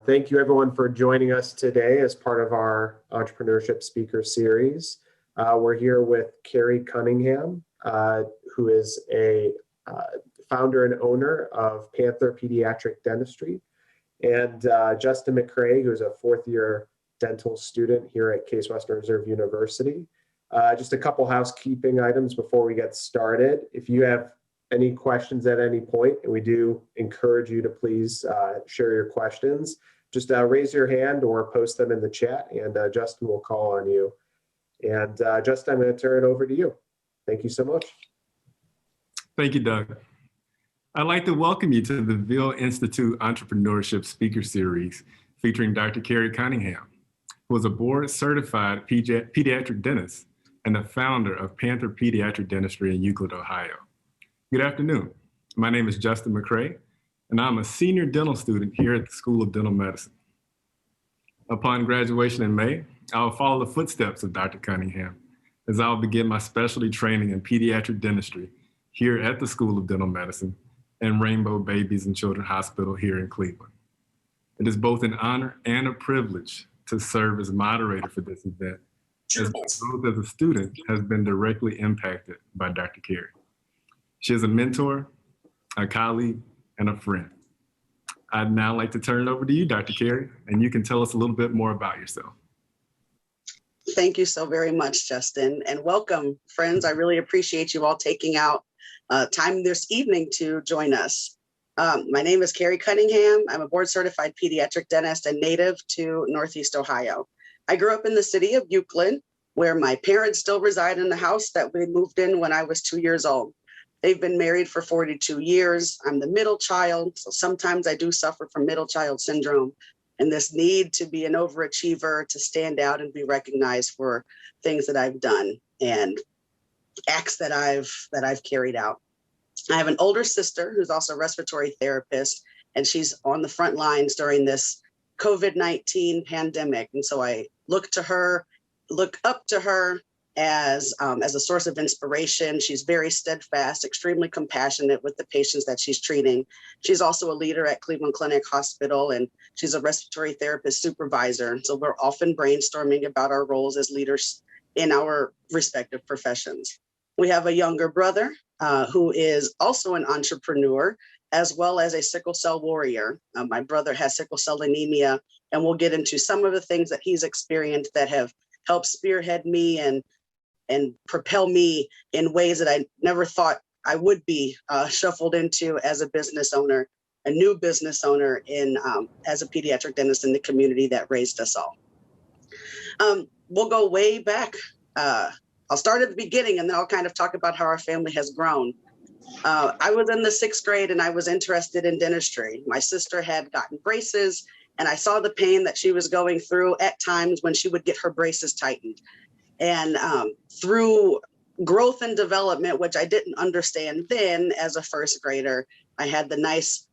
Thank you everyone for joining us today as part of our Entrepreneurship Speaker Series. We're here with Kari Cunningham, who is a founder and owner of Panther Pediatric Dentistry, and Justin McCrae, who is a fourth-year dental student here at Case Western Reserve University. Just a couple housekeeping items before we get started. If you have any questions at any point, and we do encourage you to please share your questions, just raise your hand or post them in the chat, and Justin will call on you. And Justin, I'm going to turn it over to you. Thank you so much. Thank you, Doug. I'd like to welcome you to the Veale Institute Entrepreneurship Speaker Series featuring Dr. Kari Cunningham, who is a board-certified pediatric dentist and the founder of Panther Pediatric Dentistry in Euclid, Ohio. Good afternoon. My name is Justin McCrae, and I'm a senior dental student here at the School of Dental Medicine. Upon graduation in May, I will follow the footsteps of Dr. Cunningham as I will begin my specialty training in pediatric dentistry here at the School of Dental Medicine and Rainbow Babies and Children Hospital here in Cleveland. It is both an honor and a privilege to serve as moderator for this event, as both as a student has been directly impacted by Dr. Kari. She is a mentor, a colleague, and a friend. I'd now like to turn it over to you, Dr. Kari, and you can tell us a little bit more about yourself. Thank you so very much, Justin, and welcome, friends. I really appreciate you all taking out time this evening to join us. My name is Kari Cunningham. I'm a board-certified pediatric dentist and native to Northeast Ohio. I grew up in the city of Euclid, where my parents still reside in the house that we moved in when I was 2 years old. They've been married for 42 years. I'm the middle child, so sometimes I do suffer from middle child syndrome and this need to be an overachiever, to stand out and be recognized for things that I've done and acts that I've carried out. I have an older sister who's also a respiratory therapist, and she's on the front lines during this COVID-19 pandemic. And so I look up to her as a source of inspiration. She's very steadfast, extremely compassionate with the patients that she's treating. She's also a leader at Cleveland Clinic Hospital, and she's a respiratory therapist supervisor. So we're often brainstorming about our roles as leaders in our respective professions. We have a younger brother who is also an entrepreneur, as well as a sickle cell warrior. My brother has sickle cell anemia, and we'll get into some of the things that he's experienced that have helped spearhead me and propel me in ways that I never thought I would be shuffled into as a business owner, a new business owner as a pediatric dentist in the community that raised us all. We'll go way back. I'll start at the beginning, and then I'll kind of talk about how our family has grown. I was in the 6th grade and I was interested in dentistry. My sister had gotten braces, and I saw the pain that she was going through at times when she would get her braces tightened. And through growth and development, which I didn't understand then as a 1st grader, I had the nice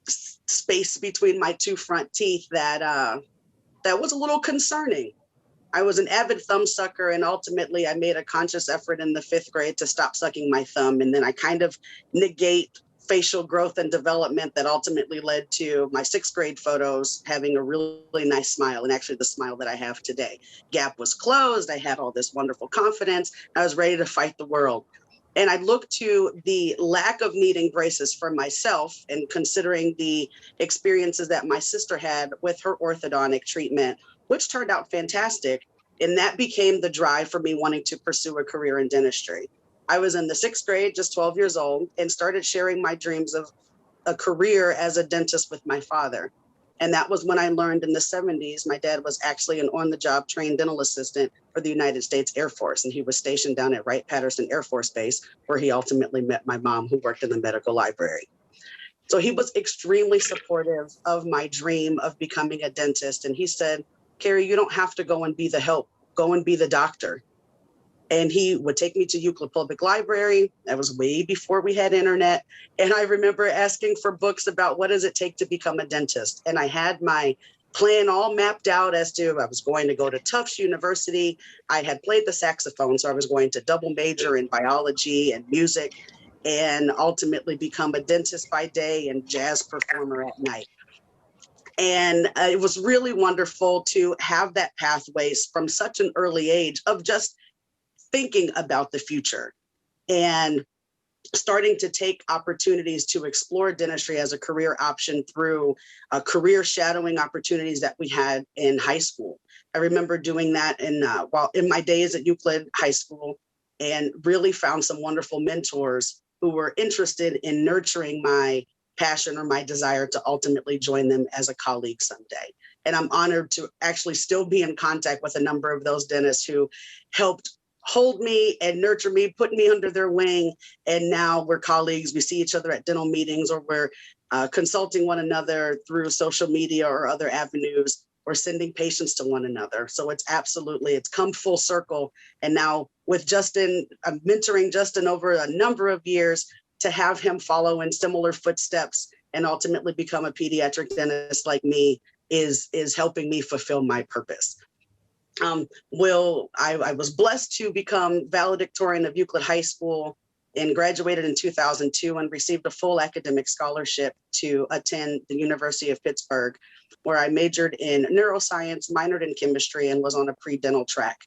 space between my 2 front teeth that was a little concerning. I was an avid thumb sucker, and ultimately I made a conscious effort in the 5th grade to stop sucking my thumb. And then I kind of negate facial growth and development that ultimately led to my 6th grade photos having a really nice smile, and actually the smile that I have today. Gap was closed. I had all this wonderful confidence. I was ready to fight the world. And I looked to the lack of needing braces for myself, and considering the experiences that my sister had with her orthodontic treatment, which turned out fantastic. And that became the drive for me wanting to pursue a career in dentistry. I was in the 6th grade, just 12 years old, and started sharing my dreams of a career as a dentist with my father. And that was when I learned in the 70s, my dad was actually an on-the-job trained dental assistant for the United States Air Force. And he was stationed down at Wright-Patterson Air Force Base, where he ultimately met my mom, who worked in the medical library. So he was extremely supportive of my dream of becoming a dentist. And he said, Kari, you don't have to go and be the help, go and be the doctor. And he would take me to Euclid Public Library. That was way before we had internet. And I remember asking for books about what does it take to become a dentist. And I had my plan all mapped out as to I was going to go to Tufts University. I had played the saxophone, so I was going to double major in biology and music, and ultimately become a dentist by day and jazz performer at night. And it was really wonderful to have that pathways from such an early age of just thinking about the future and starting to take opportunities to explore dentistry as a career option through career shadowing opportunities that we had in high school. I remember doing that while in my days at Euclid High School, and really found some wonderful mentors who were interested in nurturing my passion or my desire to ultimately join them as a colleague someday. And I'm honored to actually still be in contact with a number of those dentists who helped hold me and nurture me, put me under their wing. And now we're colleagues. We see each other at dental meetings, or we're consulting one another through social media or other avenues, or sending patients to one another. So it's come full circle. And now with Justin, I'm mentoring Justin over a number of years, to have him follow in similar footsteps and ultimately become a pediatric dentist like me is helping me fulfill my purpose. I was blessed to become valedictorian of Euclid High School and graduated in 2002 and received a full academic scholarship to attend the University of Pittsburgh, where I majored in neuroscience, minored in chemistry, and was on a pre-dental track.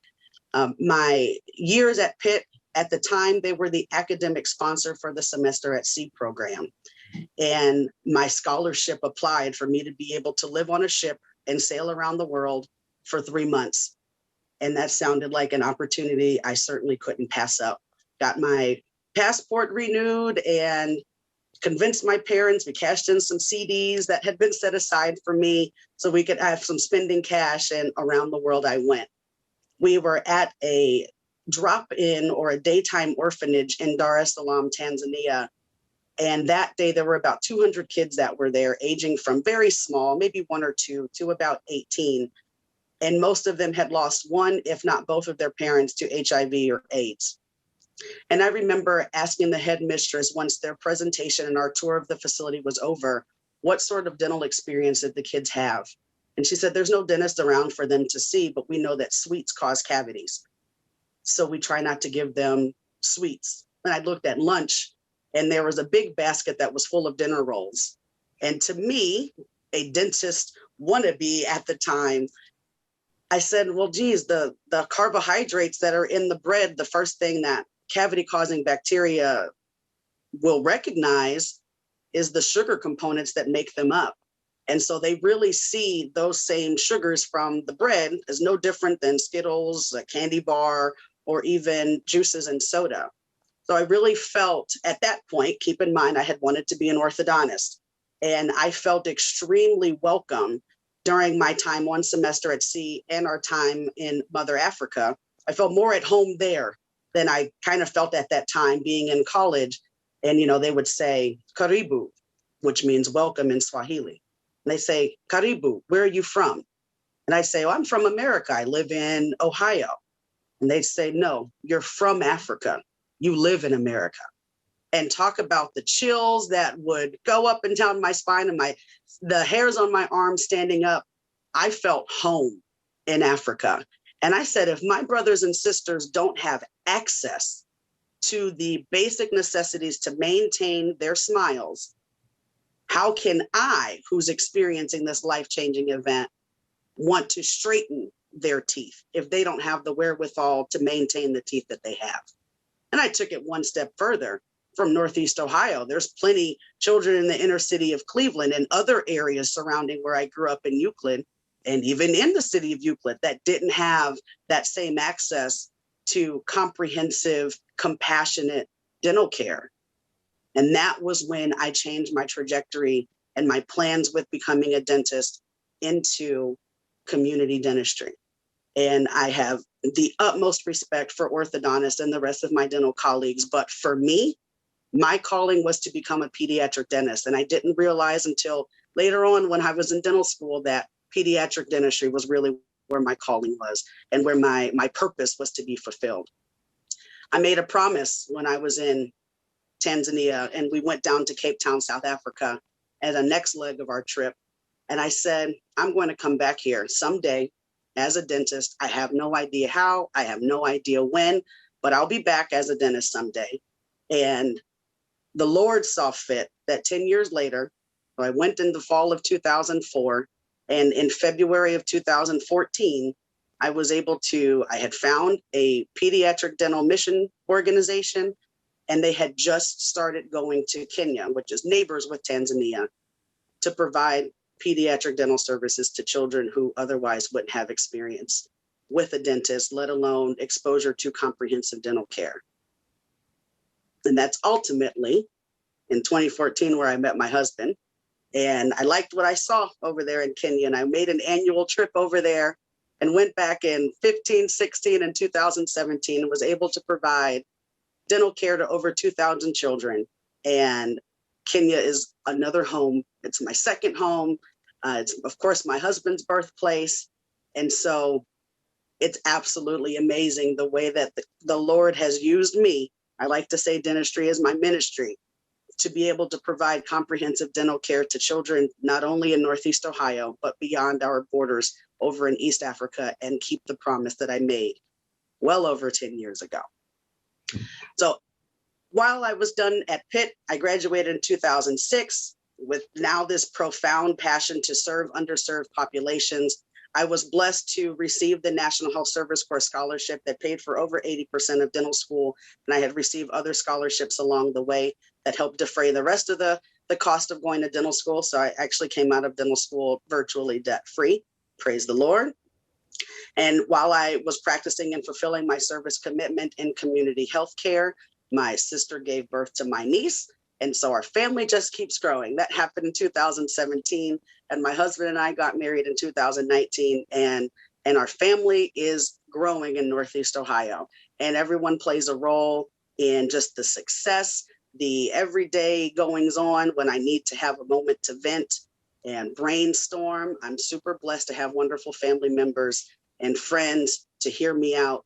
My years at Pitt, at the time, they were the academic sponsor for the Semester at Sea program. And my scholarship applied for me to be able to live on a ship and sail around the world for 3 months. And that sounded like an opportunity I certainly couldn't pass up. Got my passport renewed and convinced my parents. We cashed in some CDs that had been set aside for me so we could have some spending cash, and around the world I went. We were at a drop-in or a daytime orphanage in Dar es Salaam, Tanzania. And that day there were about 200 kids that were there, aging from very small, maybe 1 or 2, to about 18. And most of them had lost one, if not both of their parents to HIV or AIDS. And I remember asking the headmistress, once their presentation and our tour of the facility was over, what sort of dental experience did the kids have? And she said, there's no dentist around for them to see, but we know that sweets cause cavities. So we try not to give them sweets. And I looked at lunch, and there was a big basket that was full of dinner rolls. And to me, a dentist wannabe at the time, I said, well, geez, the carbohydrates that are in the bread, the first thing that cavity-causing bacteria will recognize is the sugar components that make them up. And so they really see those same sugars from the bread as no different than Skittles, a candy bar, or even juices and soda. So I really felt at that point, keep in mind, I had wanted to be an orthodontist, and I felt extremely welcome during my time one semester at sea and our time in Mother Africa. I felt more at home there than I kind of felt at that time being in college. And, they would say, Karibu, which means welcome in Swahili. And they say, Karibu, where are you from? And I say, oh, I'm from America. I live in Ohio. And they say, no, you're from Africa. You live in America. And talk about the chills that would go up and down my spine and the hairs on my arms standing up. I felt home in Africa. And I said, if my brothers and sisters don't have access to the basic necessities to maintain their smiles, how can I, who's experiencing this life-changing event, want to straighten their teeth if they don't have the wherewithal to maintain the teeth that they have? And I took it one step further. From Northeast Ohio, there's plenty children in the inner city of Cleveland and other areas surrounding where I grew up in Euclid, and even in the city of Euclid, that didn't have that same access to comprehensive, compassionate dental care. And that was when I changed my trajectory and my plans with becoming a dentist into community dentistry. And I have the utmost respect for orthodontists and the rest of my dental colleagues. But for me, my calling was to become a pediatric dentist. And I didn't realize until later on when I was in dental school that pediatric dentistry was really where my calling was and where my purpose was to be fulfilled. I made a promise when I was in Tanzania and we went down to Cape Town, South Africa, as a next leg of our trip. And I said, I'm going to come back here someday as a dentist. I have no idea how, I have no idea when, but I'll be back as a dentist someday. And the Lord saw fit that 10 years later, I went in the fall of 2004, And in February of 2014, I had found a pediatric dental mission organization, and they had just started going to Kenya, which is neighbors with Tanzania, to provide pediatric dental services to children who otherwise wouldn't have experience with a dentist, let alone exposure to comprehensive dental care. And that's ultimately in 2014 where I met my husband. And I liked what I saw over there in Kenya. And I made an annual trip over there and went back in 15, 16, and 2017 and was able to provide dental care to over 2,000 children. And Kenya is another home. It's my second home. It's, of course, my husband's birthplace. And so it's absolutely amazing the way that the Lord has used me. I like to say dentistry is my ministry, to be able to provide comprehensive dental care to children, not only in Northeast Ohio, but beyond our borders over in East Africa, and keep the promise that I made well over 10 years ago. So while I was done at Pitt, I graduated in 2006 with now this profound passion to serve underserved populations. I was blessed to receive the National Health Service Corps scholarship that paid for over 80% of dental school. And I had received other scholarships along the way that helped defray the rest of the cost of going to dental school. So I actually came out of dental school virtually debt-free. Praise the Lord. And while I was practicing and fulfilling my service commitment in community health care, my sister gave birth to my niece. And so our family just keeps growing. That happened in 2017. And my husband and I got married in 2019. And our family is growing in Northeast Ohio. And everyone plays a role in just the success, the everyday goings on when I need to have a moment to vent and brainstorm. I'm super blessed to have wonderful family members and friends to hear me out.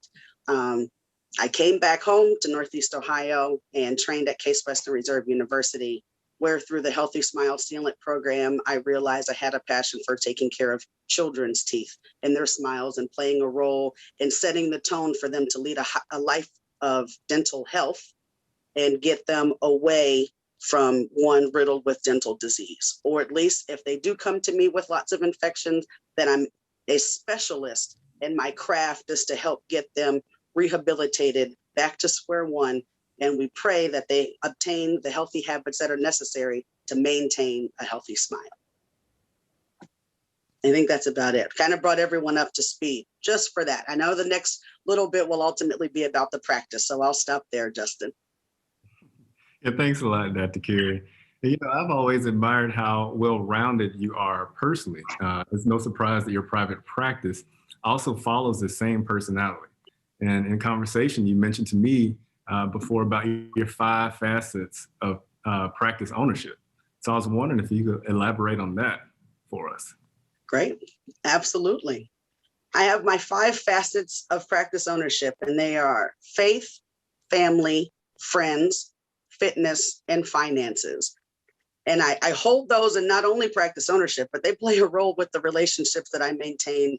I came back home to Northeast Ohio and trained at Case Western Reserve University, where through the Healthy Smile Sealant program, I realized I had a passion for taking care of children's teeth and their smiles and playing a role in setting the tone for them to lead a life of dental health and get them away from one riddled with dental disease. Or at least if they do come to me with lots of infections, then I'm a specialist in my craft is to help get them rehabilitated back to square one. And we pray that they obtain the healthy habits that are necessary to maintain a healthy smile. I think that's about it. Kind of brought everyone up to speed just for that. I know the next little bit will ultimately be about the practice, so I'll stop there, Justin. Yeah, thanks a lot, Dr. Kari. You know, I've always admired how well-rounded you are personally. It's no surprise that your private practice also follows the same personality. And in conversation, you mentioned to me before about your 5 facets of practice ownership. So I was wondering if you could elaborate on that for us. Great. Absolutely. I have my 5 facets of practice ownership, and they are faith, family, friends, fitness, and finances. And I hold those in not only practice ownership, but they play a role with the relationships that I maintain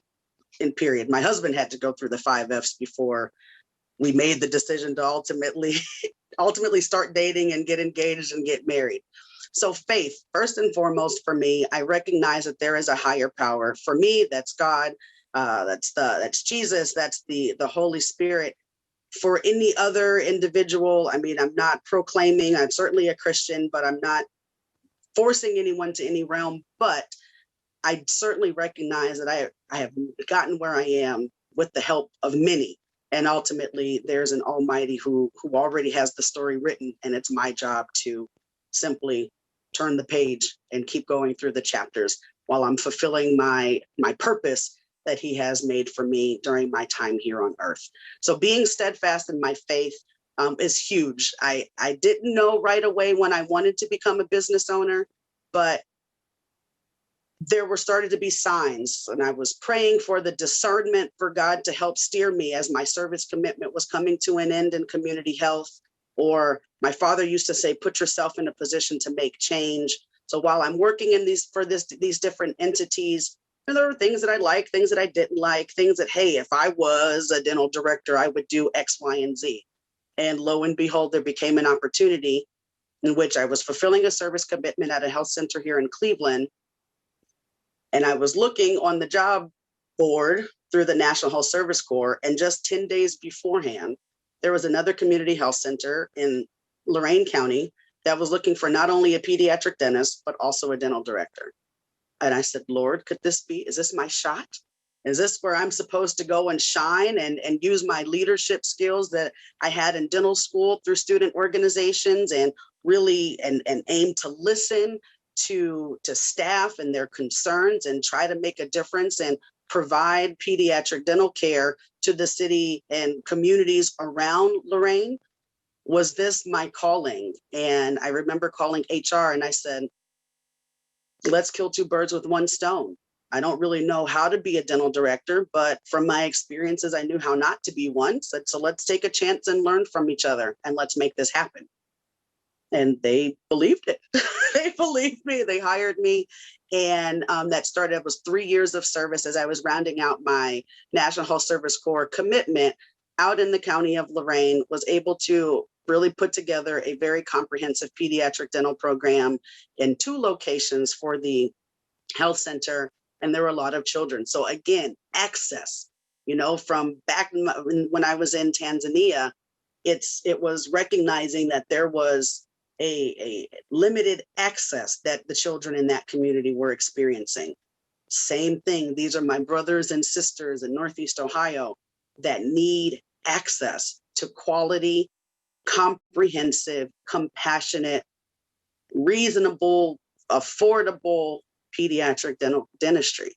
in period. My husband had to go through the 5 F's before we made the decision to ultimately start dating and get engaged and get married. So faith, first and foremost for me, I recognize that there is a higher power. For me, that's God, that's Jesus, that's the Holy Spirit. For any other individual, I mean, I'm not proclaiming, I'm certainly a Christian, but I'm not forcing anyone to any realm. But I certainly recognize that I have gotten where I am with the help of many. And ultimately, there's an Almighty who already has the story written, and it's my job to simply turn the page and keep going through the chapters while I'm fulfilling my purpose that He has made for me during my time here on earth. So being steadfast in my faith is huge. I didn't know right away when I wanted to become a business owner, but there were started to be signs, and I was praying for the discernment for God to help steer me as my service commitment was coming to an end in community health. Or my father used to say, put yourself in a position to make change. So while I'm working in these different entities, and there were things that I liked, things that I didn't like, things that, hey, if I was a dental director, I would do X, Y, and Z. And lo and behold, there became an opportunity in which I was fulfilling a service commitment at a health center here in Cleveland. And I was looking on the job board through the National Health Service Corps, and just 10 days beforehand, there was another community health center in Lorain County that was looking for not only a pediatric dentist, but also a dental director. And I said, Lord, is this my shot? Is this where I'm supposed to go and shine and use my leadership skills that I had in dental school through student organizations, and really and aim to listen to staff and their concerns and try to make a difference and provide pediatric dental care to the city and communities around Lorain? Was this my calling? And I remember calling HR and I said, let's kill two birds with one stone. I don't really know how to be a dental director, but from my experiences, I knew how not to be one. So let's take a chance and learn from each other, and let's make this happen. And they believed it. They believed me. They hired me. And that was 3 years of service as I was rounding out my National Health Service Corps commitment out in the county of Lorain, was able to really put together a very comprehensive pediatric dental program in 2 locations for the health center. And there were a lot of children. So again, access, from back when I was in Tanzania, it was recognizing that there was a limited access that the children in that community were experiencing. Same thing. These are my brothers and sisters in Northeast Ohio that need access to quality, comprehensive, compassionate, reasonable, affordable pediatric dentistry.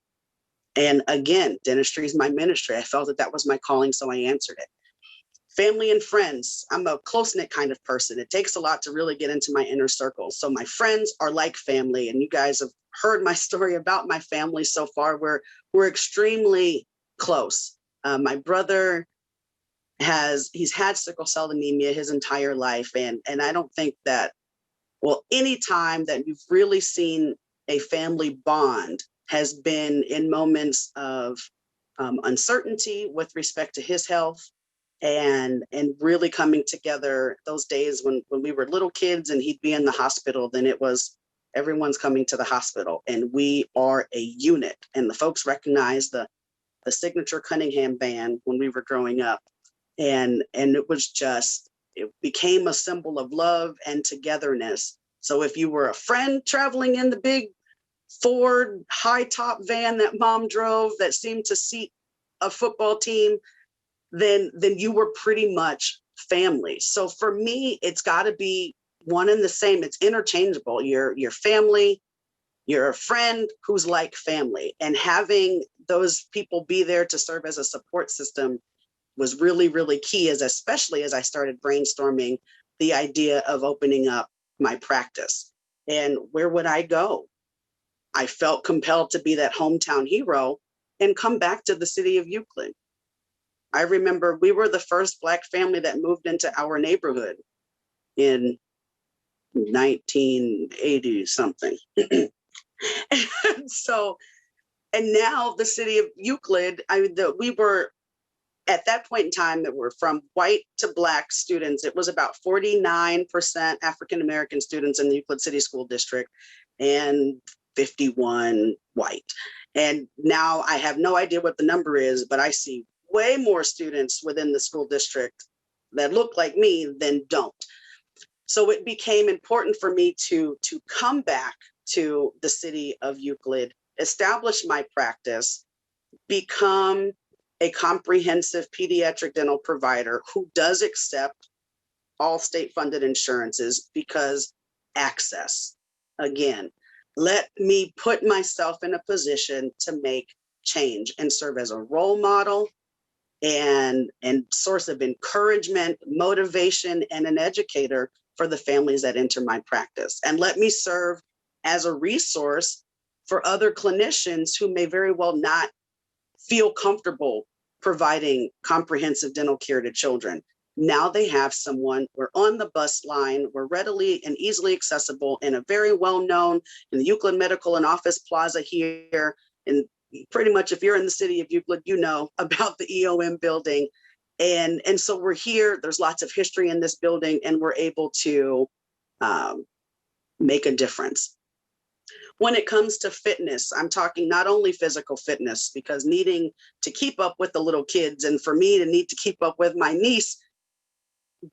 And again, dentistry is my ministry. I felt that was my calling, so I answered it. Family and friends. I'm a close-knit kind of person. It takes a lot to really get into my inner circle. So my friends are like family, and you guys have heard my story about my family so far. We're extremely close. My brother he's had sickle cell anemia his entire life, and I don't think that, any time that you've really seen a family bond has been in moments of uncertainty with respect to his health, and really coming together. Those days when we were little kids and he'd be in the hospital, then it was everyone's coming to the hospital, and we are a unit. And the folks recognized the signature Cunningham band when we were growing up, and it became a symbol of love and togetherness. So if you were a friend traveling in the big Ford high top van that mom drove that seemed to seat a football team, then you were pretty much family. So for me, it's got to be one and the same. It's interchangeable. Your family, you're a friend who's like family, and having those people be there to serve as a support system was really, really key, especially as I started brainstorming the idea of opening up my practice. And where would I go? I felt compelled to be that hometown hero and come back to the city of Euclid. I remember we were the first Black family that moved into our neighborhood in 1980 something. And now the city of Euclid, we were at that point in time that were from white to Black students. It was about 49% African-American students in the Euclid City School District and 51 white. And now I have no idea what the number is, but I see way more students within the school district that look like me than don't. So it became important for me to come back to the city of Euclid, establish my practice, become a comprehensive pediatric dental provider who does accept all state-funded insurances, because access. Again, let me put myself in a position to make change and serve as a role model and source of encouragement, motivation, and an educator for the families that enter my practice. And let me serve as a resource for other clinicians who may very well not feel comfortable providing comprehensive dental care to children. Now they have someone. We're on the bus line. We're readily and easily accessible and a very well-known in the Euclid Medical and Office Plaza here. And pretty much if you're in the city of Euclid, you know about the EOM building. And so we're here. There's lots of history in this building, and we're able to make a difference. When it comes to fitness, I'm talking not only physical fitness, because needing to keep up with the little kids, and for me to need to keep up with my niece,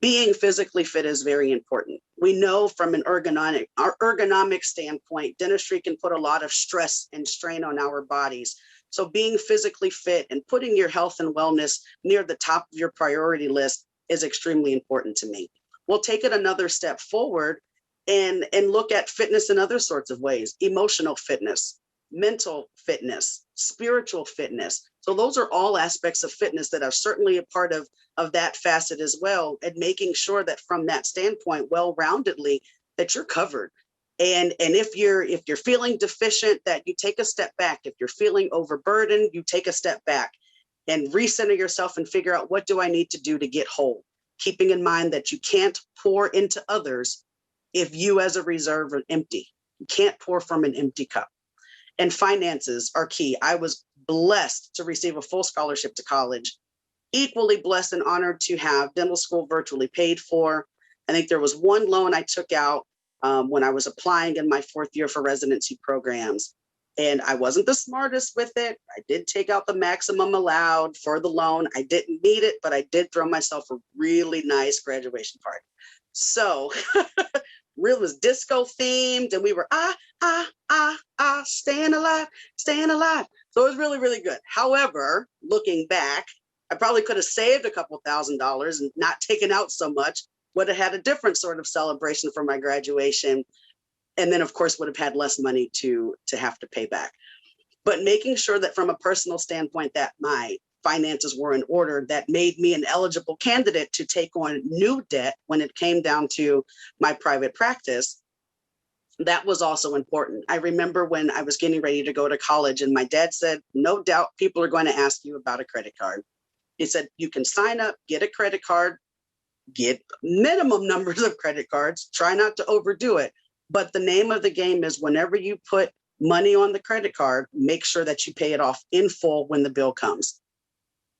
being physically fit is very important. We know from an ergonomic standpoint, dentistry can put a lot of stress and strain on our bodies. So being physically fit and putting your health and wellness near the top of your priority list is extremely important to me. We'll take it another step forward and look at fitness in other sorts of ways: emotional fitness, mental fitness, spiritual fitness. So those are all aspects of fitness that are certainly a part of that facet as well, and making sure that from that standpoint, well-roundedly, that you're covered. And if you're feeling deficient, that you take a step back. If you're feeling overburdened, you take a step back and recenter yourself and figure out, what do I need to do to get whole? Keeping in mind that you can't pour into others if you as a reserve are empty. You can't pour from an empty cup. And finances are key. I was blessed to receive a full scholarship to college, equally blessed and honored to have dental school virtually paid for. I think there was one loan I took out when I was applying in my 4th year for residency programs, and I wasn't the smartest with it. I did take out the maximum allowed for the loan. I didn't need it, but I did throw myself a really nice graduation party. So it was disco themed, and we were staying alive. So it was really, really good. However, looking back, I probably could have saved a couple $1,000s and not taken out so much. Would have had a different sort of celebration for my graduation. And then, of course, would have had less money to have to pay back. But making sure that from a personal standpoint, that my finances were in order, that made me an eligible candidate to take on new debt when it came down to my private practice. That was also important. I remember when I was getting ready to go to college, and my dad said, no doubt people are going to ask you about a credit card. He said, you can sign up, get a credit card, get minimum numbers of credit cards, try not to overdo it. But the name of the game is, whenever you put money on the credit card, make sure that you pay it off in full when the bill comes.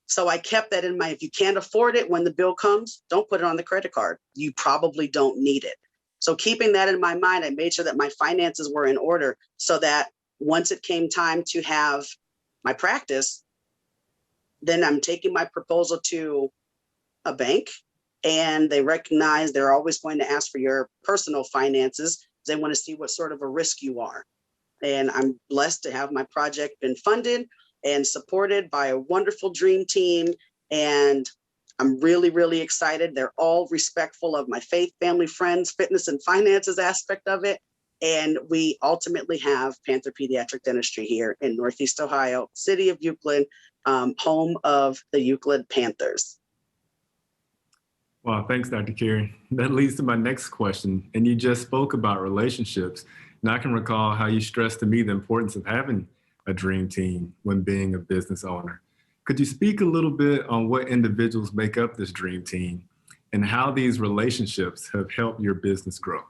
So I kept that in mind. If you can't afford it when the bill comes, don't put it on the credit card. You probably don't need it. So keeping that in my mind, I made sure that my finances were in order, so that once it came time to have my practice, then I'm taking my proposal to a bank, and they recognize they're always going to ask for your personal finances. They want to see what sort of a risk you are. And I'm blessed to have my project been funded and supported by a wonderful dream team. And I'm really, really excited. They're all respectful of my faith, family, friends, fitness, and finances aspect of it. And we ultimately have Panther Pediatric Dentistry here in Northeast Ohio, city of Euclid, home of the Euclid Panthers. Wow, thanks, Dr. Kari. That leads to my next question. And you just spoke about relationships. And I can recall how you stressed to me the importance of having a dream team when being a business owner. Could you speak a little bit on what individuals make up this dream team and how these relationships have helped your business grow?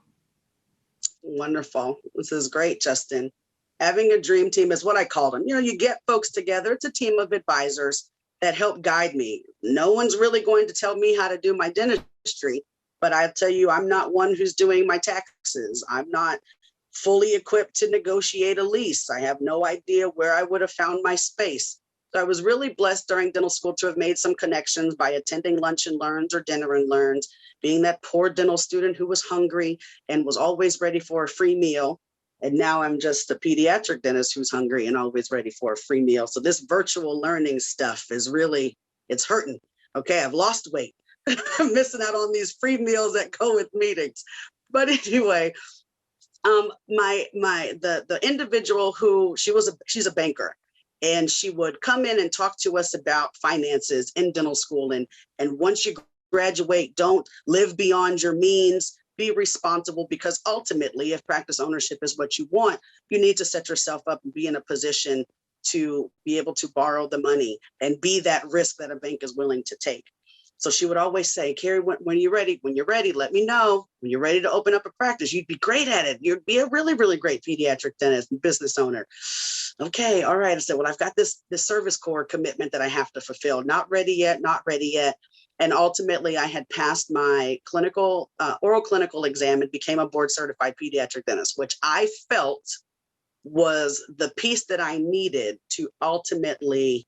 Wonderful. This is great, Justin. Having a dream team is what I call them. You know, you get folks together. It's a team of advisors that help guide me. No one's really going to tell me how to do my dentistry, but I'll tell you, I'm not one who's doing my taxes. I'm not fully equipped to negotiate a lease. I have no idea where I would have found my space. So I was really blessed during dental school to have made some connections by attending lunch and learns or dinner and learns, being that poor dental student who was hungry and was always ready for a free meal. And now I'm just a pediatric dentist who's hungry and always ready for a free meal. So this virtual learning stuff is really, it's hurting. Okay, I've lost weight. I'm missing out on these free meals that go with meetings. But anyway, the individual who she's a banker, and she would come in and talk to us about finances in dental school. And once you graduate, don't live beyond your means. Be responsible, because ultimately, if practice ownership is what you want, you need to set yourself up and be in a position to be able to borrow the money and be that risk that a bank is willing to take. So she would always say, Kari, when you're ready, let me know. When you're ready to open up a practice, you'd be great at it. You'd be a really, really great pediatric dentist and business owner. Okay, all right. I said, well, I've got this service corps commitment that I have to fulfill. Not ready yet. And ultimately, I had passed my oral clinical exam and became a board certified pediatric dentist, which I felt was the piece that I needed to ultimately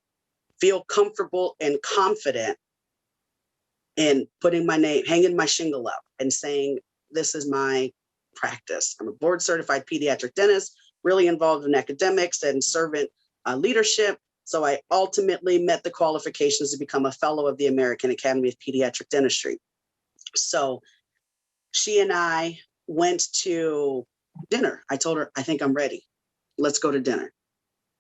feel comfortable and confident in putting my name, hanging my shingle up and saying, this is my practice. I'm a board certified pediatric dentist, really involved in academics and servant leadership. So I ultimately met the qualifications to become a fellow of the American Academy of Pediatric Dentistry. So she and I went to dinner. I told her, I think I'm ready. Let's go to dinner.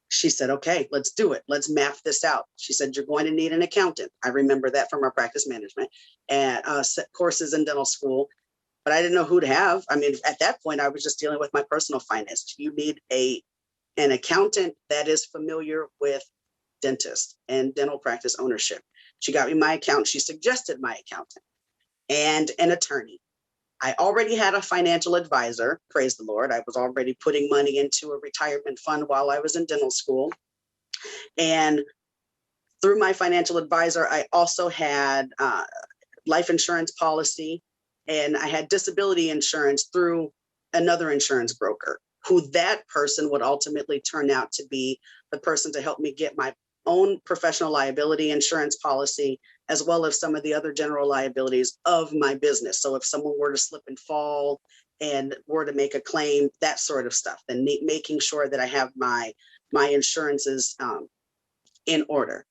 She said, okay, let's do it. Let's map this out. She said, you're going to need an accountant. I remember that from our practice management and courses in dental school, but I didn't know who to have. I mean, at that point, I was just dealing with my personal finance. You need an accountant that is familiar with dentists and dental practice ownership. She got me my accountant. She suggested my accountant and an attorney. I already had a financial advisor, praise the Lord. I was already putting money into a retirement fund while I was in dental school. And through my financial advisor, I also had life insurance policy, and I had disability insurance through another insurance broker, who that person would ultimately turn out to be the person to help me get my own professional liability insurance policy, as well as some of the other general liabilities of my business. So if someone were to slip and fall and were to make a claim, that sort of stuff, and making sure that I have my insurances in order.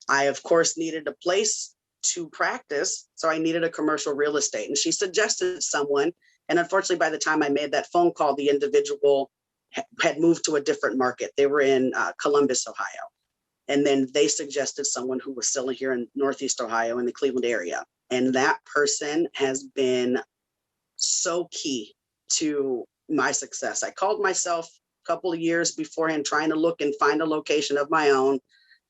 I, of course, needed a place to practice, so I needed a commercial real estate. And she suggested someone, and unfortunately, by the time I made that phone call, the individual had moved to a different market. They were in Columbus, Ohio. And then they suggested someone who was still here in Northeast Ohio in the Cleveland area. And that person has been so key to my success. I called myself a couple of years beforehand trying to look and find a location of my own.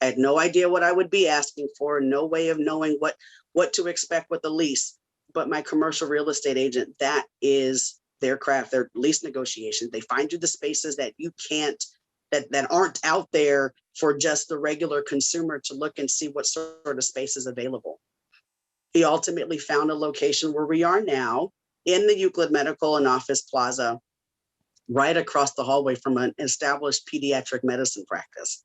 I had no idea what I would be asking for, no way of knowing what to expect with the lease. But my commercial real estate agent, that is their craft, their lease negotiations. They find you the spaces that you can't, that aren't out there for just the regular consumer to look and see what sort of space is available. He ultimately found a location where we are now in the Euclid Medical and Office Plaza, right across the hallway from an established pediatric medicine practice.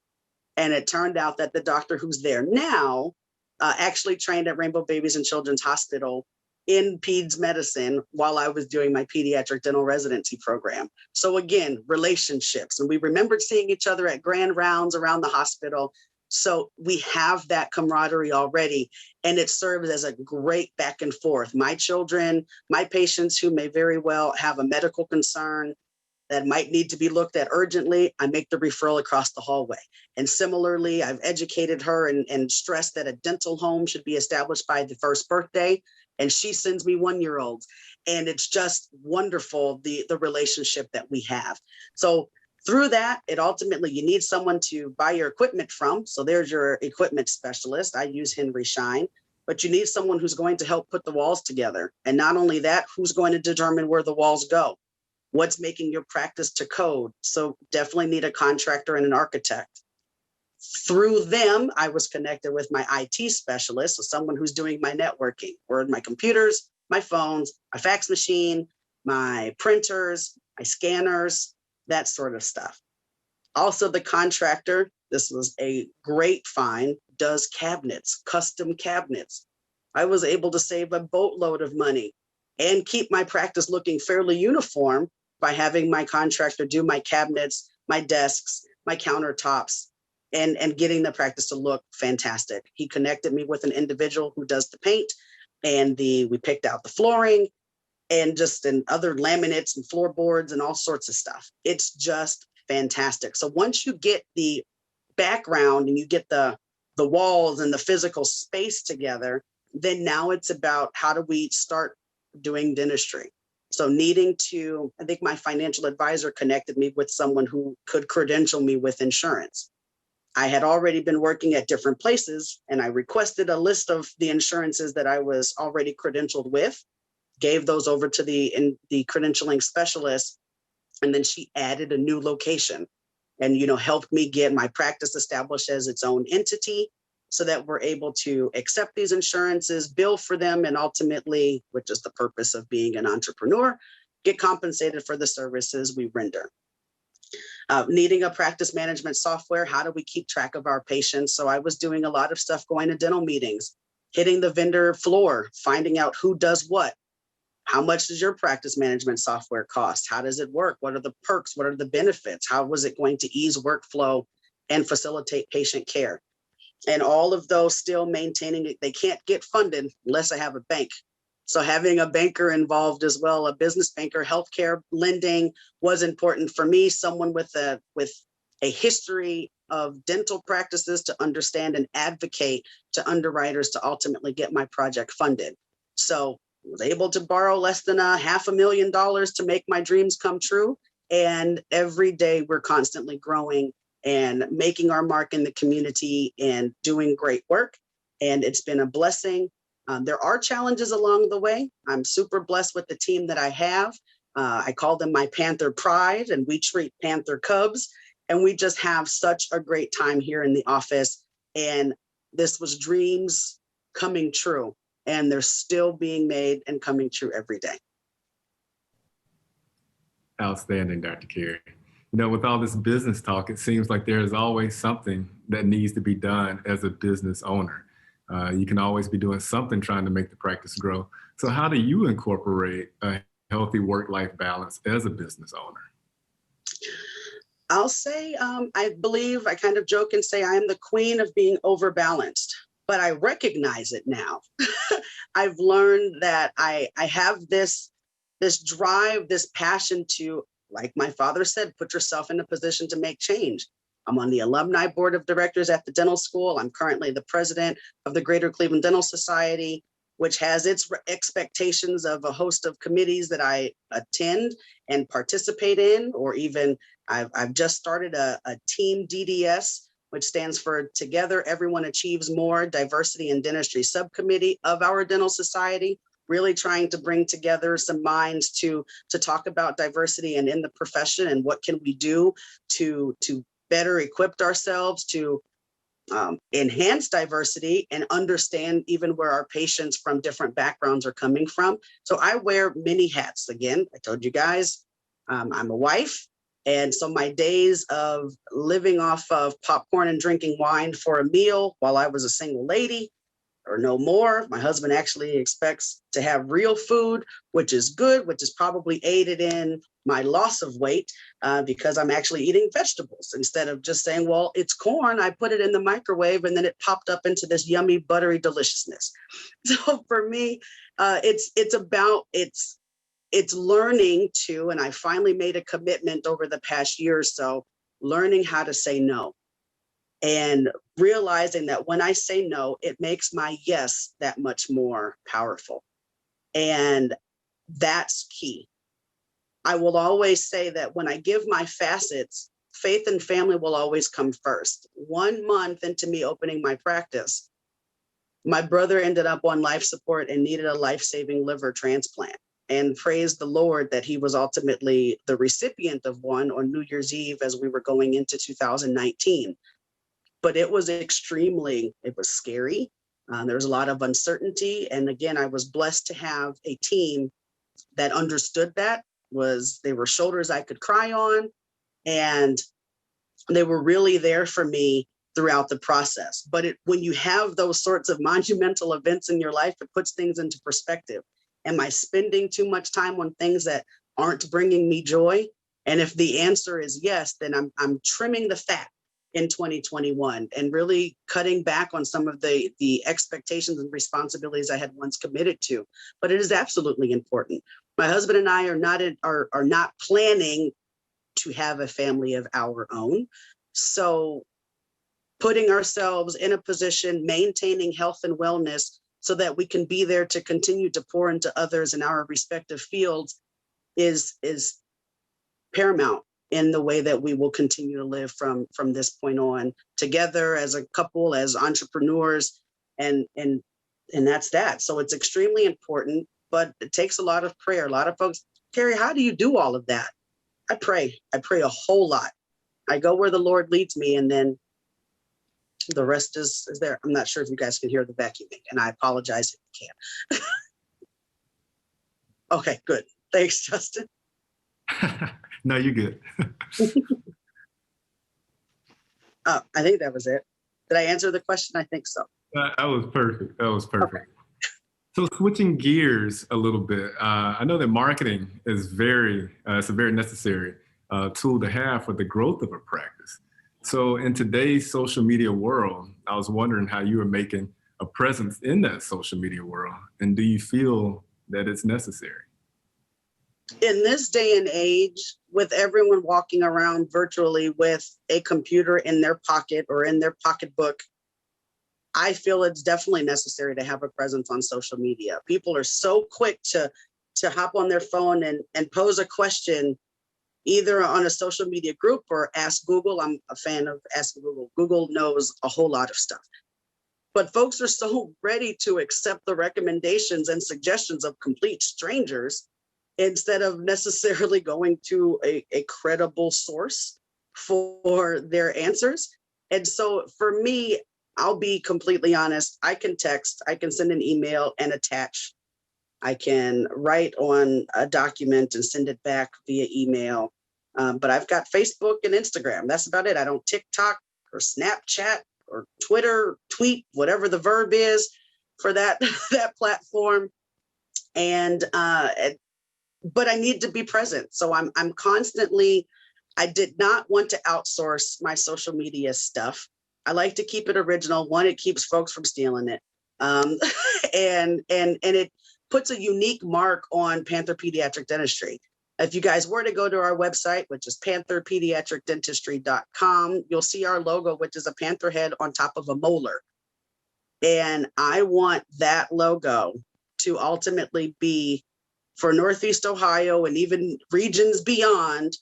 And it turned out that the doctor who's there now actually trained at Rainbow Babies and Children's Hospital in peds medicine while I was doing my pediatric dental residency program. So again, relationships, and we remembered seeing each other at grand rounds around the hospital. So we have that camaraderie already, and it serves as a great back and forth. My children, my patients who may very well have a medical concern that might need to be looked at urgently, I make the referral across the hallway. And similarly, I've educated her and stressed that a dental home should be established by the first birthday. And she sends me 1-year-olds. And it's just wonderful, the relationship that we have. So through that, it ultimately, you need someone to buy your equipment from. So there's your equipment specialist. I use Henry Schein, but you need someone who's going to help put the walls together. And not only that, who's going to determine where the walls go? What's making your practice to code? So definitely need a contractor and an architect. Through them, I was connected with my IT specialist, so someone who's doing my networking, or my computers, my phones, my fax machine, my printers, my scanners, that sort of stuff. Also, the contractor, this was a great find, does cabinets, custom cabinets. I was able to save a boatload of money and keep my practice looking fairly uniform by having my contractor do my cabinets, my desks, my countertops, and getting the practice to look fantastic. He connected me with an individual who does the paint, and we picked out the flooring and other laminates and floorboards and all sorts of stuff. It's just fantastic. So once you get the background and you get the walls and the physical space together, then now it's about how do we start doing dentistry. So I think my financial advisor connected me with someone who could credential me with insurance. I had already been working at different places, and I requested a list of the insurances that I was already credentialed with, gave those over to the credentialing specialist, and then she added a new location and, helped me get my practice established as its own entity so that we're able to accept these insurances, bill for them, and ultimately, which is the purpose of being an entrepreneur, get compensated for the services we render. Needing a practice management software, how do we keep track of our patients? So I was doing a lot of stuff, going to dental meetings, hitting the vendor floor, finding out who does what. How much does your practice management software cost? How does it work? What are the perks? What are the benefits? How was it going to ease workflow and facilitate patient care? And all of those still maintaining it. They can't get funded unless I have a bank. So having a banker involved as well, a business banker, healthcare lending was important for me, someone with a history of dental practices to understand and advocate to underwriters to ultimately get my project funded. So I was able to borrow less than $500,000 to make my dreams come true. And every day we're constantly growing and making our mark in the community and doing great work. And it's been a blessing. There are challenges along the way. I'm super blessed with the team that I have. I call them my Panther Pride, and we treat Panther Cubs. And we just have such a great time here in the office. And this was dreams coming true. And they're still being made and coming true every day. Outstanding, Dr. Kari. You know, with all this business talk, it seems like there is always something that needs to be done as a business owner. You can always be doing something trying to make the practice grow. So how do you incorporate a healthy work-life balance as a business owner? I'll say, I believe, I kind of joke and say I am the queen of being overbalanced, but I recognize it now. I've learned that I have this drive, this passion to, like my father said, put yourself in a position to make change. I'm on the alumni board of directors at the dental school. I'm currently the president of the Greater Cleveland Dental Society, which has its expectations of a host of committees that I attend and participate in, or even I've just started a team DDS, which stands for Together Everyone Achieves More, Diversity in Dentistry subcommittee of our dental society, really trying to bring together some minds to talk about diversity and in the profession and what can we do to better equip ourselves to enhance diversity and understand even where our patients from different backgrounds are coming from. So I wear many hats. Again, I told you guys, I'm a wife. And so my days of living off of popcorn and drinking wine for a meal while I was a single lady or no more. My husband actually expects to have real food, which is good, which is probably aided in my loss of weight because I'm actually eating vegetables instead of just saying, well, it's corn. I put it in the microwave and then it popped up into this yummy, buttery deliciousness. So for me, it's learning to, and I finally made a commitment over the past year or so, learning how to say no. And realizing that when I say no, it makes my yes that much more powerful. And that's key. I will always say that when I give my facets, faith and family will always come first. 1 month into me opening my practice, my brother ended up on life support and needed a life-saving liver transplant. And praise the Lord that he was ultimately the recipient of one on New Year's Eve as we were going into 2019. But it was scary. There was a lot of uncertainty. And again, I was blessed to have a team that understood that. They were shoulders I could cry on. And they were really there for me throughout the process. But when you have those sorts of monumental events in your life, it puts things into perspective. Am I spending too much time on things that aren't bringing me joy? And if the answer is yes, then I'm trimming the fat in 2021 and really cutting back on some of the expectations and responsibilities I had once committed to. But it is absolutely important. My husband and I are not planning to have a family of our own. So putting ourselves in a position, maintaining health and wellness so that we can be there to continue to pour into others in our respective fields is paramount in the way that we will continue to live from this point on together as a couple, as entrepreneurs, and that's that. So it's extremely important, but it takes a lot of prayer. A lot of folks, Kari, how do you do all of that? I pray a whole lot. I go where the Lord leads me, and then the rest is there. I'm not sure if you guys can hear the vacuuming, and I apologize if you can't. Okay, good. Thanks, Justin. No, you're good. I think that was it. Did I answer the question? I think so. That was perfect. That was perfect. Okay. So switching gears a little bit, I know that marketing is it's a very necessary tool to have for the growth of a practice. So in today's social media world, I was wondering how you were making a presence in that social media world, and do you feel that it's necessary? In this day and age, with everyone walking around virtually with a computer in their pocket or in their pocketbook, I feel it's definitely necessary to have a presence on social media. People are so quick to hop on their phone and pose a question, either on a social media group or ask Google. I'm a fan of Ask Google. Google knows a whole lot of stuff. But folks are so ready to accept the recommendations and suggestions of complete strangers instead of necessarily going to a credible source for their answers. And so for me, I'll be completely honest. I can text, I can send an email and attach. I can write on a document and send it back via email. But I've got Facebook and Instagram. That's about it. I don't TikTok or Snapchat or Twitter, tweet, whatever the verb is for that platform. And but I need to be present. So I'm constantly, I did not want to outsource my social media stuff. I like to keep it original. One, it keeps folks from stealing it. And it puts a unique mark on Panther Pediatric Dentistry. If you guys were to go to our website, which is pantherpediatricdentistry.com, you'll see our logo, which is a panther head on top of a molar. And I want that logo to ultimately be for Northeast Ohio and even regions beyond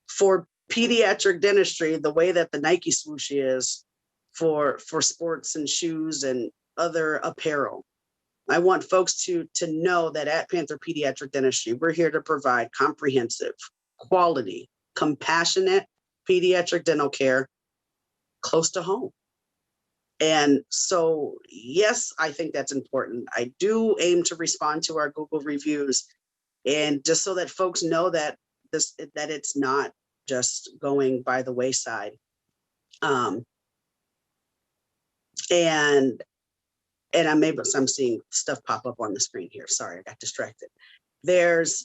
for pediatric dentistry, the way that the Nike swoosh is for sports and shoes and other apparel. I want folks to know that at Panther Pediatric Dentistry, we're here to provide comprehensive, quality, compassionate pediatric dental care close to home. And so, yes, I think that's important. I do aim to respond to our Google reviews, and just so that folks know that it's not just going by the wayside. I'm seeing stuff pop up on the screen here. Sorry, I got distracted. There's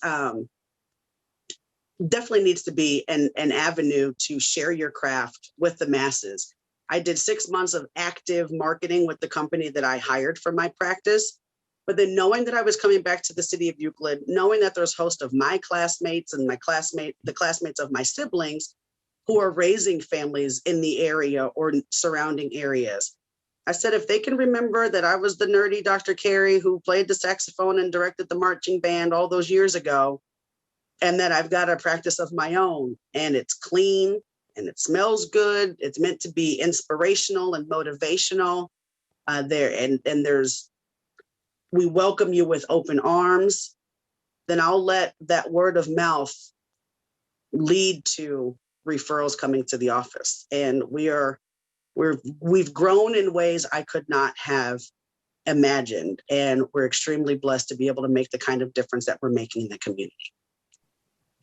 definitely needs to be an avenue to share your craft with the masses. I did 6 months of active marketing with the company that I hired for my practice. But then knowing that I was coming back to the city of Euclid, knowing that there's a host of my classmates and the classmates of my siblings who are raising families in the area or surrounding areas, I said, if they can remember that I was the nerdy Dr. Kari who played the saxophone and directed the marching band all those years ago, and that I've got a practice of my own and it's clean and it smells good, it's meant to be inspirational and motivational, we welcome you with open arms, then I'll let that word of mouth lead to referrals coming to the office. And we've grown in ways I could not have imagined. And we're extremely blessed to be able to make the kind of difference that we're making in the community.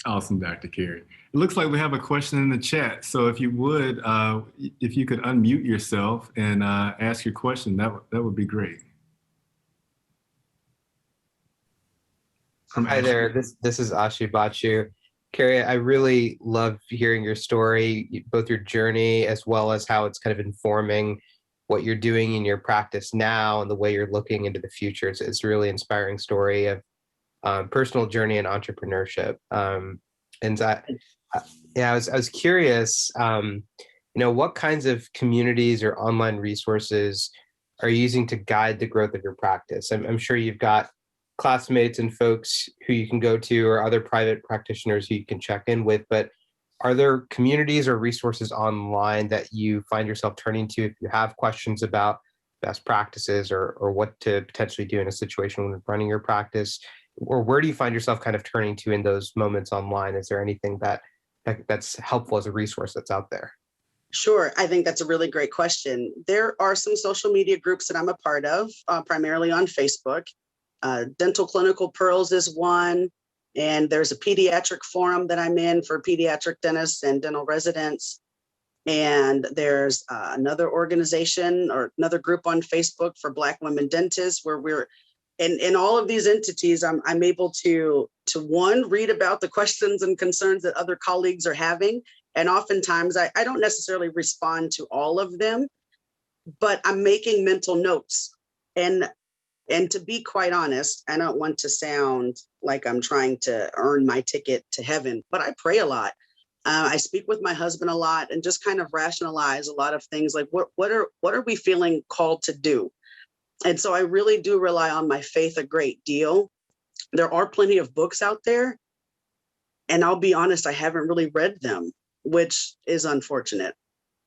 Awesome, Dr. Kari. It looks like we have a question in the chat. So if you would, if you could unmute yourself and ask your question, that would be great. Hi there, this is Ashi Bachu. Kari, I really love hearing your story, both your journey as well as how it's kind of informing what you're doing in your practice now and the way you're looking into the future. It's a really inspiring story of personal journey and entrepreneurship. I was curious, what kinds of communities or online resources are you using to guide the growth of your practice? I'm sure you've got classmates and folks who you can go to or other private practitioners who you can check in with, but are there communities or resources online that you find yourself turning to if you have questions about best practices or what to potentially do in a situation when running your practice? Or where do you find yourself kind of turning to in those moments online? Is there anything that's helpful as a resource that's out there? Sure. I think that's a really great question. There are some social media groups that I'm a part of, primarily on Facebook. Dental Clinical Pearls is one, and there's a pediatric forum that I'm in for pediatric dentists and dental residents. And there's another organization or another group on Facebook for Black women dentists where we're in all of these entities. I'm able to one, read about the questions and concerns that other colleagues are having. And oftentimes I don't necessarily respond to all of them, but I'm making mental notes. And to be quite honest, I don't want to sound like I'm trying to earn my ticket to heaven, but I pray a lot. I speak with my husband a lot and just kind of rationalize a lot of things like what are we feeling called to do? And so I really do rely on my faith a great deal. There are plenty of books out there, and I'll be honest, I haven't really read them, which is unfortunate.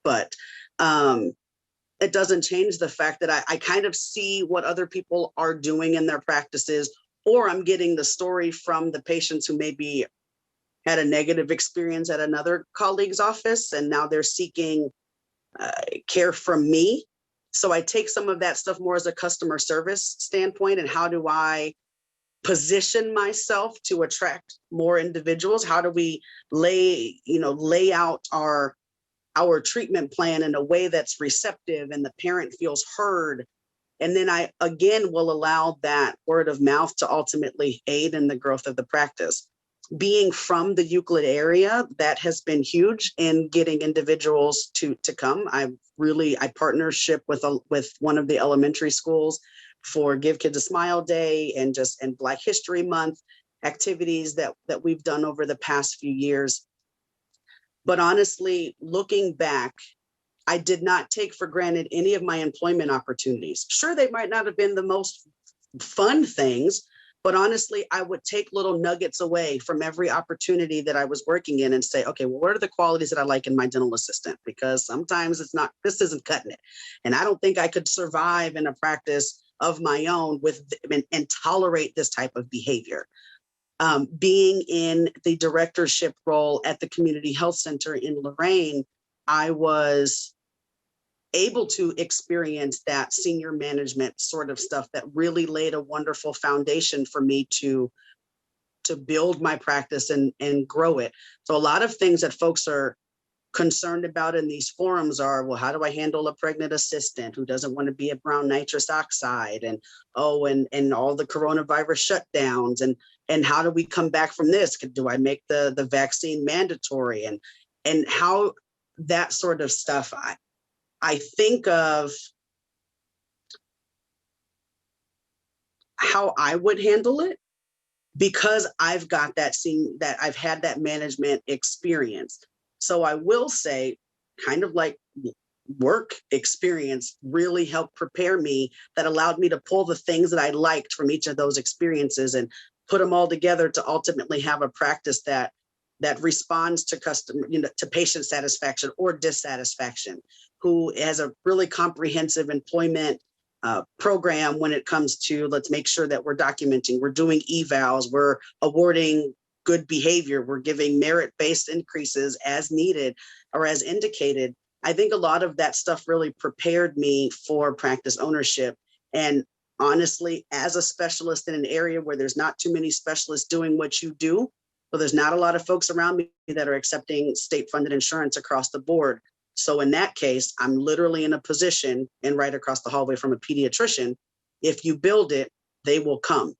But it doesn't change the fact that I kind of see what other people are doing in their practices, or I'm getting the story from the patients who maybe had a negative experience at another colleague's office, and now they're seeking care from me. So I take some of that stuff more as a customer service standpoint, and how do I position myself to attract more individuals? How do we lay out our treatment plan in a way that's receptive and the parent feels heard? And then I, again, will allow that word of mouth to ultimately aid in the growth of the practice. Being from the Euclid area, that has been huge in getting individuals to come. I partnership with one of the elementary schools for Give Kids a Smile Day and Black History Month activities that we've done over the past few years. But honestly, looking back, I did not take for granted any of my employment opportunities. Sure, they might not have been the most fun things, but honestly, I would take little nuggets away from every opportunity that I was working in and say, okay, well, what are the qualities that I like in my dental assistant? Because sometimes this isn't cutting it. And I don't think I could survive in a practice of my own and tolerate this type of behavior. Being in the directorship role at the Community Health Center in Lorain, I was able to experience that senior management sort of stuff that really laid a wonderful foundation for me to build my practice and grow it. So a lot of things that folks are concerned about in these forums are, well, how do I handle a pregnant assistant who doesn't want to be at brown nitrous oxide, and all the coronavirus shutdowns, and how do we come back from this? Do I make the vaccine mandatory, and how that sort of stuff? I think of how I would handle it because I've got I've had that management experience. So I will say, kind of like work experience really helped prepare me, that allowed me to pull the things that I liked from each of those experiences and put them all together to ultimately have a practice that responds to to patient satisfaction or dissatisfaction, who has a really comprehensive employment program when it comes to, let's make sure that we're documenting, we're doing evals, we're awarding good behavior, we're giving merit-based increases as needed or as indicated. I think a lot of that stuff really prepared me for practice ownership. And honestly, as a specialist in an area where there's not too many specialists doing what you do, so there's not a lot of folks around me that are accepting state-funded insurance across the board. So in that case, I'm literally in a position, and right across the hallway from a pediatrician, if you build it, they will come.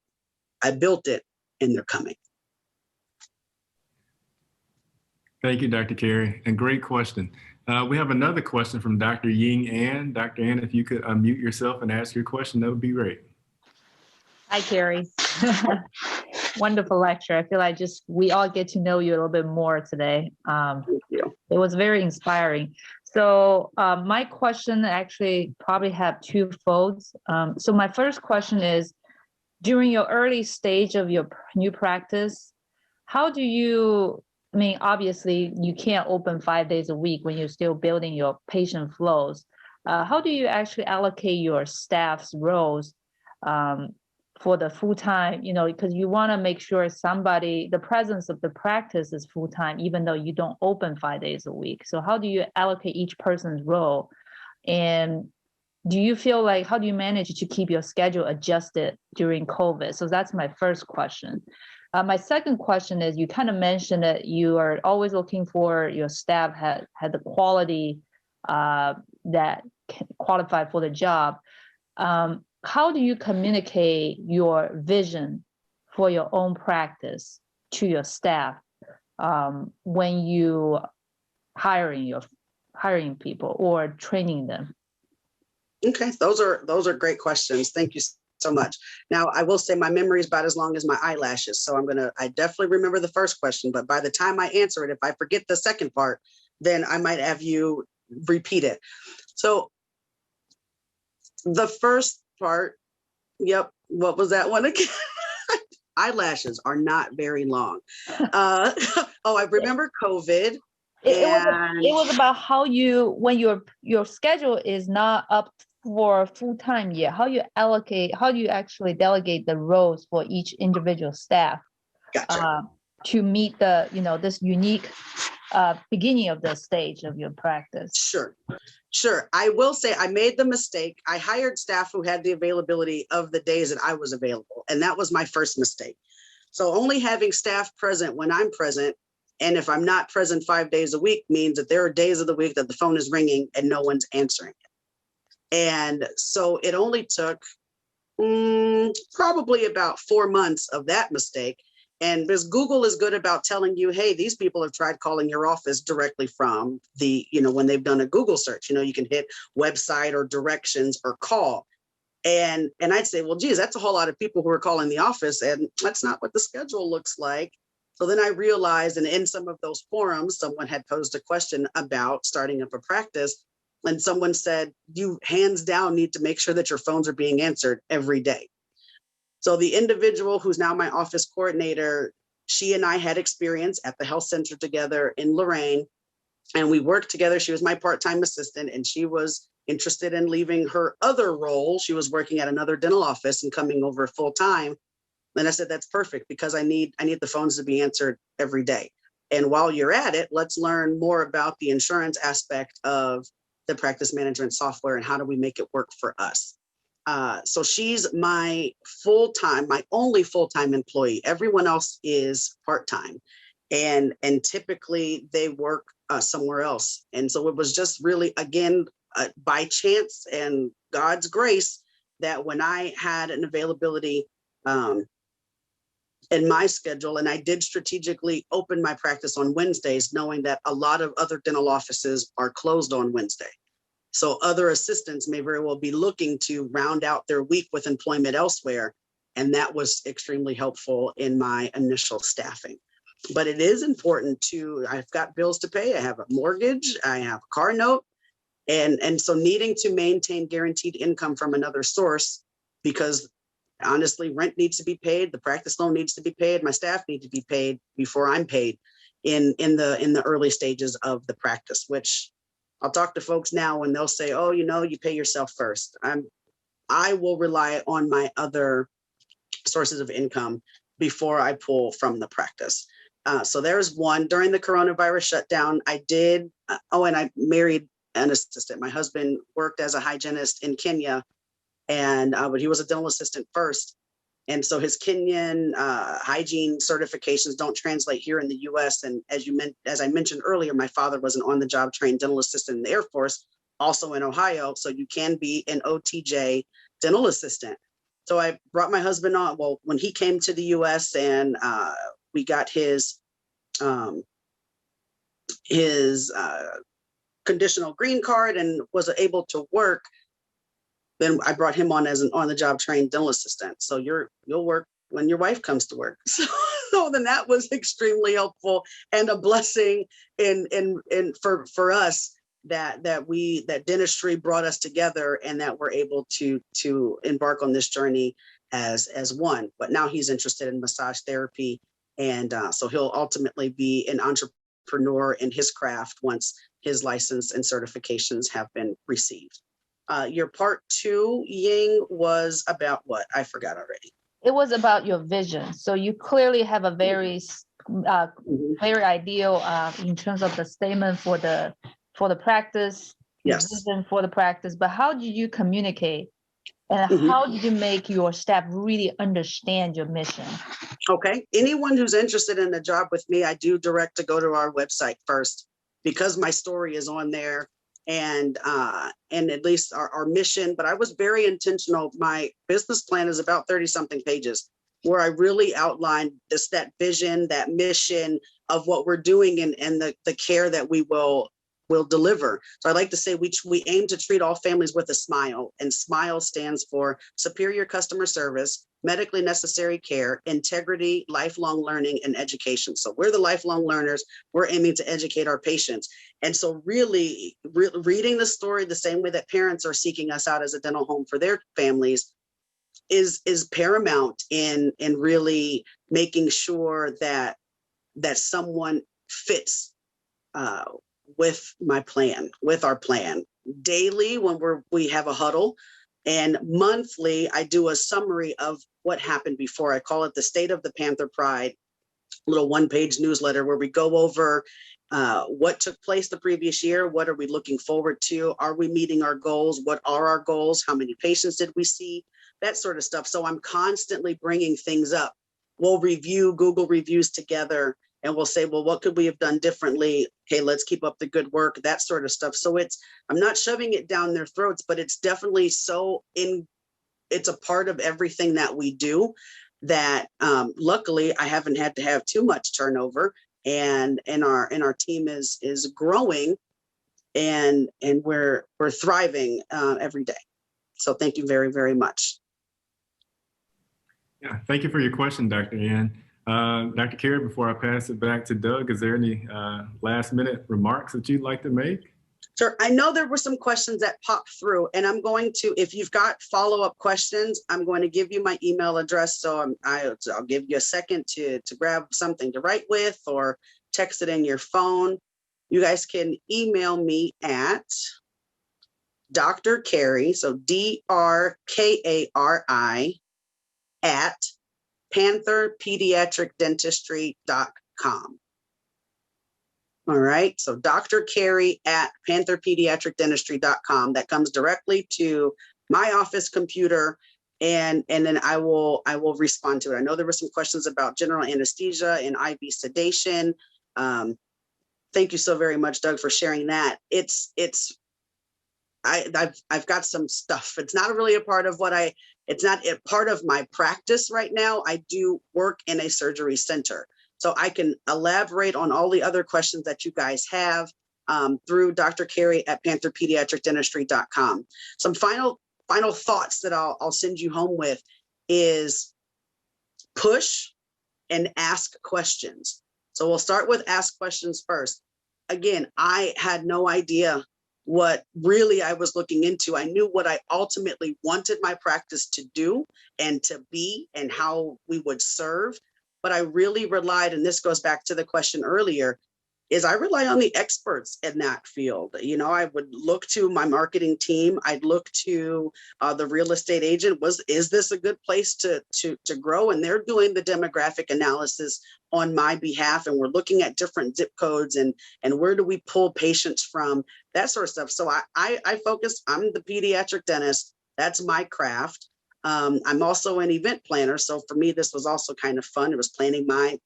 I built it, and they're coming. Thank you, Dr. Kari, and great question. We have another question from Dr. Ying Ann. Dr. Ann, if you could unmute yourself and ask your question, that would be great. Hi, Kari. Wonderful lecture. I feel like we all get to know you a little bit more today. Thank you. It was very inspiring. So my question actually probably have two folds. So my first question is, during your early stage of your new practice, how do you, I mean, obviously you can't open 5 days a week when you're still building your patient flows. How do you actually allocate your staff's roles for the full-time, because you want to make sure the presence of the practice is full-time, even though you don't open 5 days a week. So how do you allocate each person's role? And do you feel like, how do you manage to keep your schedule adjusted during COVID? So that's my first question. My second question is, you kind of mentioned that you are always looking for your staff had the quality that can qualify for the job. How do you communicate your vision for your own practice to your staff when you hiring people or training them? Okay, those are great questions. Thank you so much. Now, I will say my memory is about as long as my eyelashes, so I definitely remember the first question, but by the time I answer it, if I forget the second part, then I might have you repeat it. So the first part, yep, what was that one again? Eyelashes are not very long. I remember COVID. It was about how when your schedule is not up for full time yet, how you actually delegate the roles for each individual staff. Gotcha. To meet this unique beginning of the stage of your practice. Sure. I will say I made the mistake. I hired staff who had the availability of the days that I was available, and that was my first mistake. So only having staff present when I'm present, and if I'm not present 5 days a week, means that there are days of the week that the phone is ringing and no one's answering it. And so it only took probably about 4 months of that mistake. And because Google is good about telling you, hey, these people have tried calling your office directly from when they've done a Google search, you can hit website or directions or call. And I'd say, well, geez, that's a whole lot of people who are calling the office, and that's not what the schedule looks like. So then I realized, and in some of those forums, someone had posed a question about starting up a practice. And someone said, you hands down need to make sure that your phones are being answered every day. So the individual who's now my office coordinator, she and I had experience at the health center together in Lorain, and we worked together. She was my part-time assistant, and she was interested in leaving her other role. She was working at another dental office and coming over full-time. And I said, that's perfect, because I need the phones to be answered every day. And while you're at it, let's learn more about the insurance aspect of the practice management software and how do we make it work for us. So she's my only full-time employee. Everyone else is part-time, and typically they work somewhere else. And so it was just really, again, by chance and God's grace that when I had an availability in my schedule, and I did strategically open my practice on Wednesdays, knowing that a lot of other dental offices are closed on Wednesday. So other assistants may very well be looking to round out their week with employment elsewhere. And that was extremely helpful in my initial staffing. But it is important I've got bills to pay. I have a mortgage, I have a car note. And so needing to maintain guaranteed income from another source, because honestly, rent needs to be paid, the practice loan needs to be paid, my staff need to be paid before I'm paid in the early stages of the practice, which I'll talk to folks now when they'll say, oh, you pay yourself first. I will rely on my other sources of income before I pull from the practice. So there's one. During the coronavirus shutdown, I did, and I married an assistant. My husband worked as a hygienist in Kenya, but he was a dental assistant first. And so his Kenyan hygiene certifications don't translate here in the US. And as I mentioned earlier, my father was an on-the-job trained dental assistant in the Air Force, also in Ohio. So you can be an OTJ dental assistant. So I brought my husband on. Well, when he came to the US and we got his conditional green card and was able to work, then I brought him on as an on-the-job trained dental assistant. So you'll work when your wife comes to work. So then that was extremely helpful and a blessing for us that dentistry brought us together and that we're able to embark on this journey as one. But now he's interested in massage therapy, and so he'll ultimately be an entrepreneur in his craft once his license and certifications have been received. Your part two, Ying, was about what? I forgot already. It was about your vision. So you clearly have a very ideal in terms of the statement for the practice, yes, vision for the practice. But how did you communicate, and how did you make your staff really understand your mission? Okay. Anyone who's interested in a job with me, I do direct to go to our website first because my story is on there and at least our mission. But I was very intentional. My business plan is about 30-something pages where I really outlined that vision, that mission of what we're doing and the care that we will deliver. So I like to say we aim to treat all families with a smile, and SMILE stands for superior customer service, medically necessary care, integrity, lifelong learning, and education. So we're the lifelong learners. We're aiming to educate our patients. And so really reading the story the same way that parents are seeking us out as a dental home for their families is paramount in really making sure that someone fits with my plan, with our plan. Daily, when we have a huddle, and monthly, I do a summary of what happened before. I call it the State of the Panther Pride, little one-page newsletter where we go over what took place the previous year. What are we looking forward to? Are we meeting our goals? What are our goals? How many patients did we see? That sort of stuff. So I'm constantly bringing things up. We'll review Google reviews together and we'll say, well, what could we have done differently? Okay, let's keep up the good work, that sort of stuff. So I'm not shoving it down their throats, but it's definitely it's a part of everything that we do that luckily I haven't had to have too much turnover and our team is growing and we're thriving every day. So thank you very, very much. Yeah, thank you for your question, Dr. Ann. Dr. Kari, before I pass it back to Doug, is there any last minute remarks that you'd like to make? Sure. I know there were some questions that popped through, and I'm going to, if you've got follow-up questions, I'm going to give you my email address. So I'll give you a second to grab something to write with or text it in your phone. You guys can email me at Dr. Kari, so DrKari at pantherpediatricdentistry.com. All right, so Dr. Kari at pantherpediatricdentistry.com. That comes directly to my office computer, and then I will respond to it. I know there were some questions about general anesthesia and IV sedation. Thank you so very much, Doug, for sharing that. I've got some stuff. It's not really a part of it's not a part of my practice right now. I do work in a surgery center. So I can elaborate on all the other questions that you guys have through Dr. Kari at pantherpediatricdentistry.com. Some final thoughts that I'll send you home with is push and ask questions. So we'll start with ask questions first. Again, I had no idea what really I was looking into. I knew what I ultimately wanted my practice to do and to be and how we would serve. But I really relied, and this goes back to the question earlier, is I rely on the experts in that field. You know, I would look to my marketing team. I'd look to the real estate agent. Is this a good place to grow? And they're doing the demographic analysis on my behalf. And we're looking at different zip codes and where do we pull patients from, that sort of stuff. So I focus, I'm the pediatric dentist. That's my craft. I'm also an event planner. So for me, this was also kind of fun. It was planning my,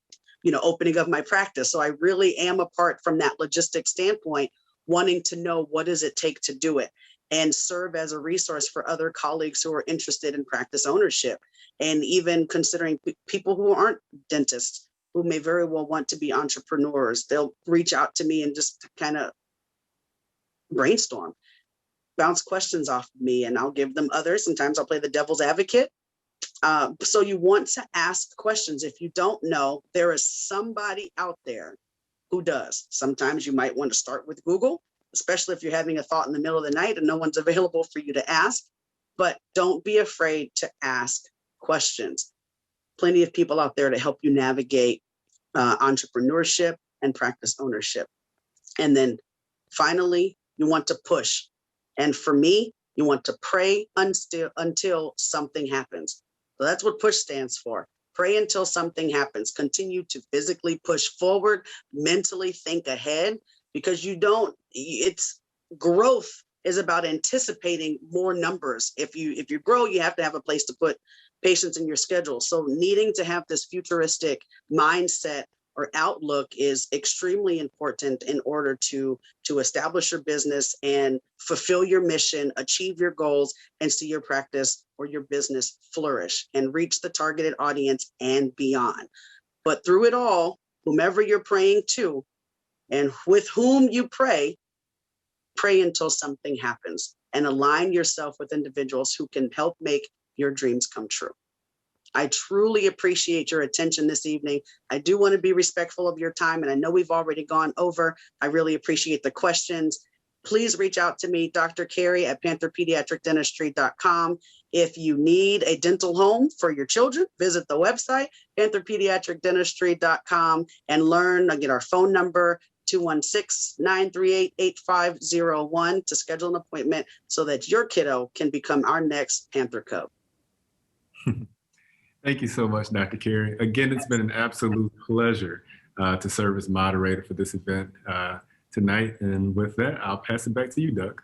opening of my practice. So I really am apart from that logistic standpoint, wanting to know what does it take to do it and serve as a resource for other colleagues who are interested in practice ownership. And even considering people who aren't dentists, who may very well want to be entrepreneurs, they'll reach out to me and just kind of brainstorm, bounce questions off of me, and I'll give them others. Sometimes I'll play the devil's advocate. So you want to ask questions. If you don't know, there is somebody out there who does. Sometimes you might want to start with Google, especially if you're having a thought in the middle of the night and no one's available for you to ask. But don't be afraid to ask questions. Plenty of people out there to help you navigate entrepreneurship and practice ownership. And then finally, you want to push. And for me, you want to pray until something happens. So that's what PUSH stands for. Pray until something happens. Continue to physically push forward, mentally think ahead, because it's growth is about anticipating more numbers. If you grow, you have to have a place to put patients in your schedule. So needing to have this futuristic mindset or outlook is extremely important in order to establish your business and fulfill your mission, achieve your goals, and see your practice or your business flourish and reach the targeted audience and beyond. But through it all, whomever you're praying to and with whom you pray until something happens, and align yourself with individuals who can help make your dreams come true. I truly appreciate your attention this evening. I do want to be respectful of your time, and I know we've already gone over. I really appreciate the questions. Please reach out to me, Dr. Kari at pantherpediatricdentistry.com. If you need a dental home for your children, visit the website, pantherpediatricdentistry.com, and learn, get our phone number, 216-938-8501 to schedule an appointment so that your kiddo can become our next Panther Cub. Thank you so much, Dr. Kari. Again, it's been an absolute pleasure to serve as moderator for this event tonight. And with that, I'll pass it back to you, Doug.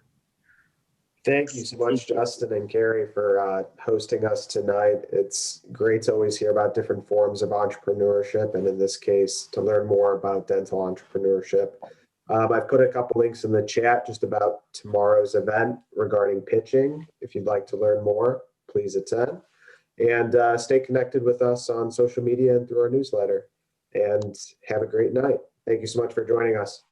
Thank you so much, Justin and Kari, for hosting us tonight. It's great to always hear about different forms of entrepreneurship, and in this case, to learn more about dental entrepreneurship. I've put a couple links in the chat just about tomorrow's event regarding pitching. If you'd like to learn more, please attend. And stay connected with us on social media and through our newsletter. And have a great night. Thank you so much for joining us.